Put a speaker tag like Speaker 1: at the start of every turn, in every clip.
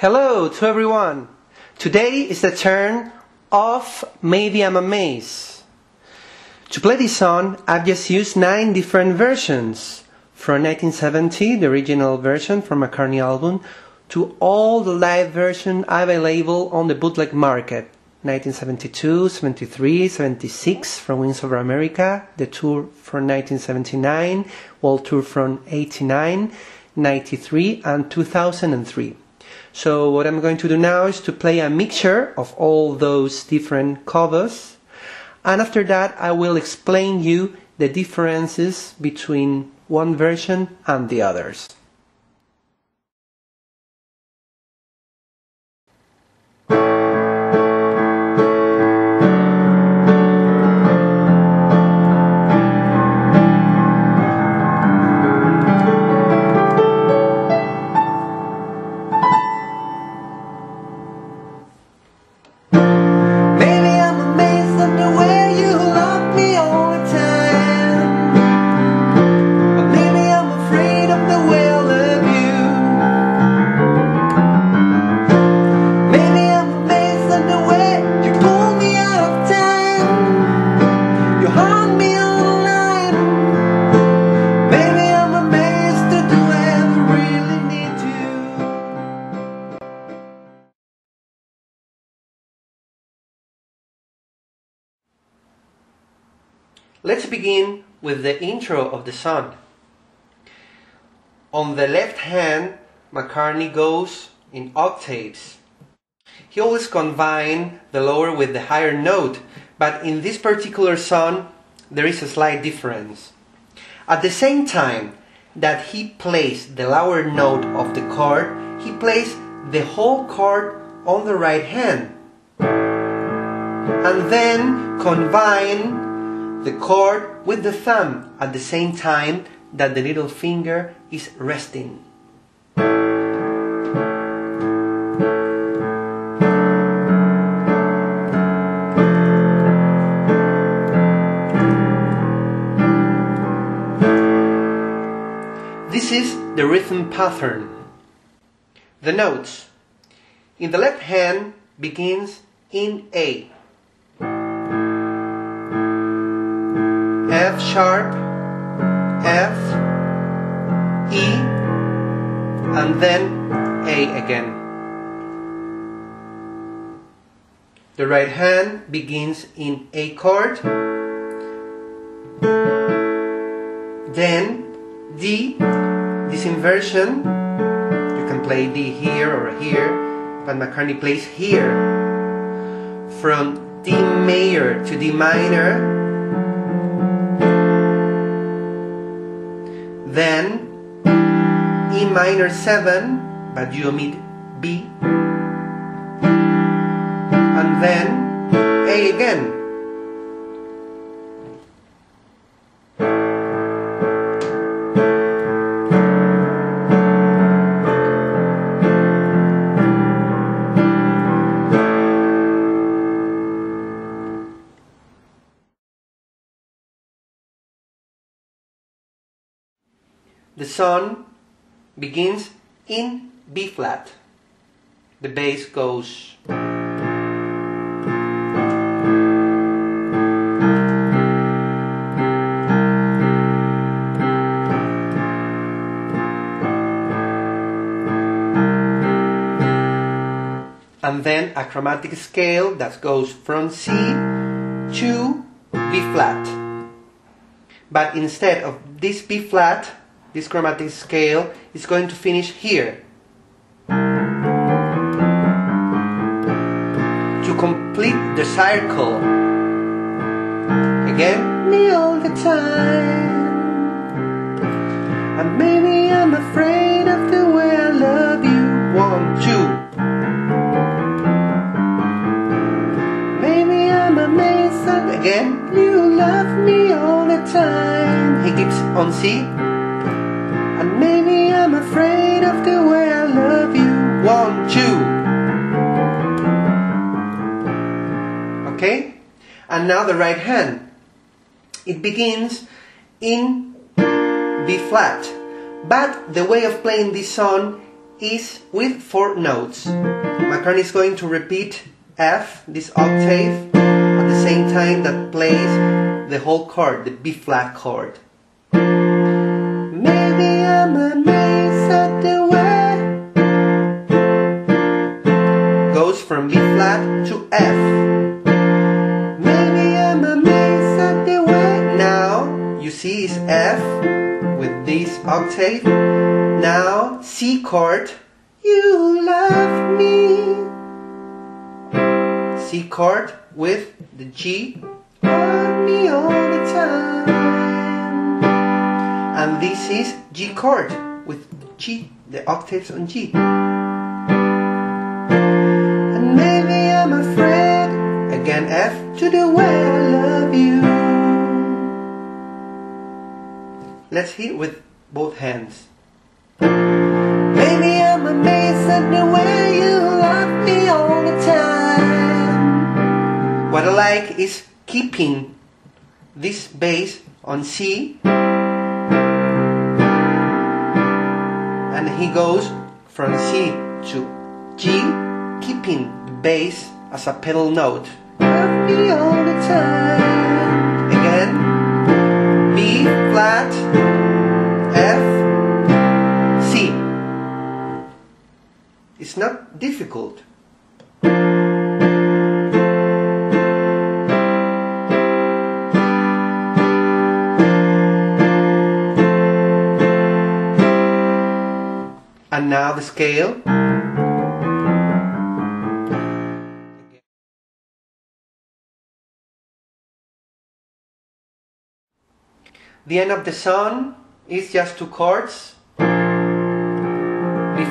Speaker 1: Hello to everyone! Today is the turn of Maybe I'm Amazed. To play this song, I've just used 9 different versions. From 1970, the original version from McCartney album, to all the live versions available on the bootleg market. 1972, 73, 76 from Wings Over America, the tour from 1979, World Tour from 89, 93 and 2003. So what I'm going to do now is to play a mixture of all those different covers, and after that I will explain you the differences between one version and the others. Let's begin with the intro of the song. On the left hand, McCartney goes in octaves. He always combines the lower with the higher note, but in this particular song there is a slight difference. At the same time that he plays the lower note of the chord, he plays the whole chord on the right hand, and then combine the chord with the thumb at the same time that the little finger is resting. This is the rhythm pattern. The notes. In the left hand begins in A. F sharp, F, E, and then A again. The right hand begins in A chord, then D, this inversion. You can play D here or here, but McCartney plays here. From D major to D minor, then E minor 7, but you omit B, and then A again. The song begins in B flat. The bass goes. And then a chromatic scale that goes from C to B flat. But instead of this B flat, this chromatic scale is going to finish here. To complete the circle. Again, me all the time. And maybe I'm afraid of the way I love you. 1, 2. Maybe I'm amazed that again you love me all the time. He keeps on C. And maybe I'm afraid of the way I love you. 1, 2. Okay? And now the right hand. It begins in B flat. But the way of playing this song is with 4 notes. McCartney is going to repeat F, this octave, at the same time that plays the whole chord, the B flat chord. Maybe I'm amazed at the way. Goes from B flat to F. Maybe I'm amazed at the way. Now you see it's F with this octave. Now C chord. You love me. C chord with the G. On me all the time. And this is G chord with G, the octaves on G. And maybe I'm afraid, again F, to the way I love you. Let's hit with both hands. Maybe I'm amazed at the way you love me all the time. What I like is keeping this bass on C, and he goes from C to G, keeping the bass as a pedal note. Love me all the time. Again, B flat, F, C. It's not difficult. And now the scale. The end of the song is just 2 chords, B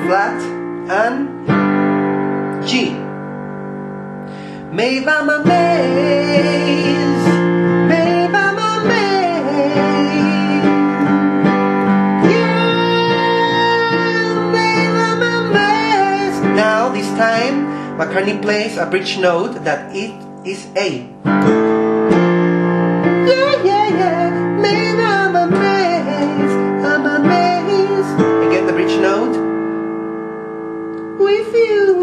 Speaker 1: flat and G. Maybe I'm amazed, maybe I'm amazed. Now this time McCartney plays a bridge note that it is A. Yeah, yeah, yeah. Maybe I'm amazed, I'm amazed. Again the bridge note with you.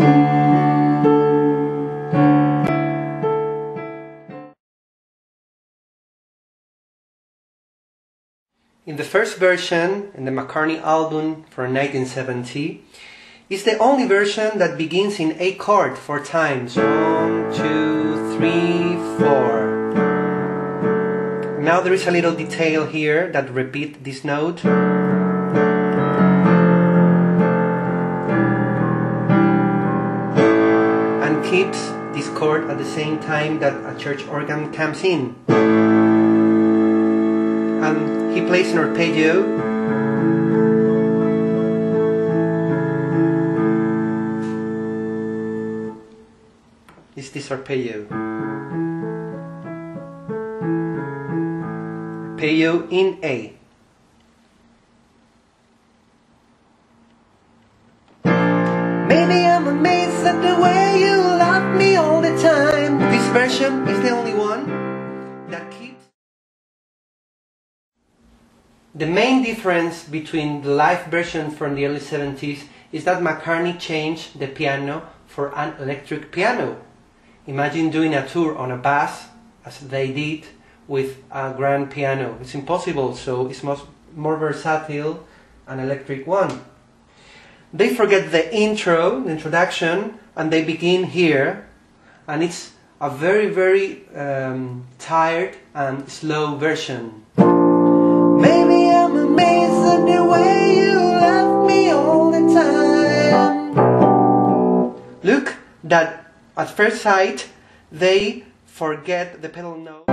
Speaker 1: In the first version, in the McCartney album from 1970, it's the only version that begins in A chord 4 times. 1, 2, 3, 4. Now there is a little detail here that repeats this note. And keeps this chord at the same time that a church organ comes in. And he plays an arpeggio. Is this arpeggio. Arpeggio in A. Maybe I'm amazed at the way you love me all the time. This version is the only one that keeps. The main difference between the live version from the early 70s is that McCartney changed the piano for an electric piano. Imagine doing a tour on a bus, as they did, with a grand piano. It's impossible, so it's more versatile, an electric one. They forget the intro, the introduction, and they begin here, and it's a very, very tired and slow version. Maybe I'm amazed at the way you love me all the time. Look that at first sight they forget the pedal note.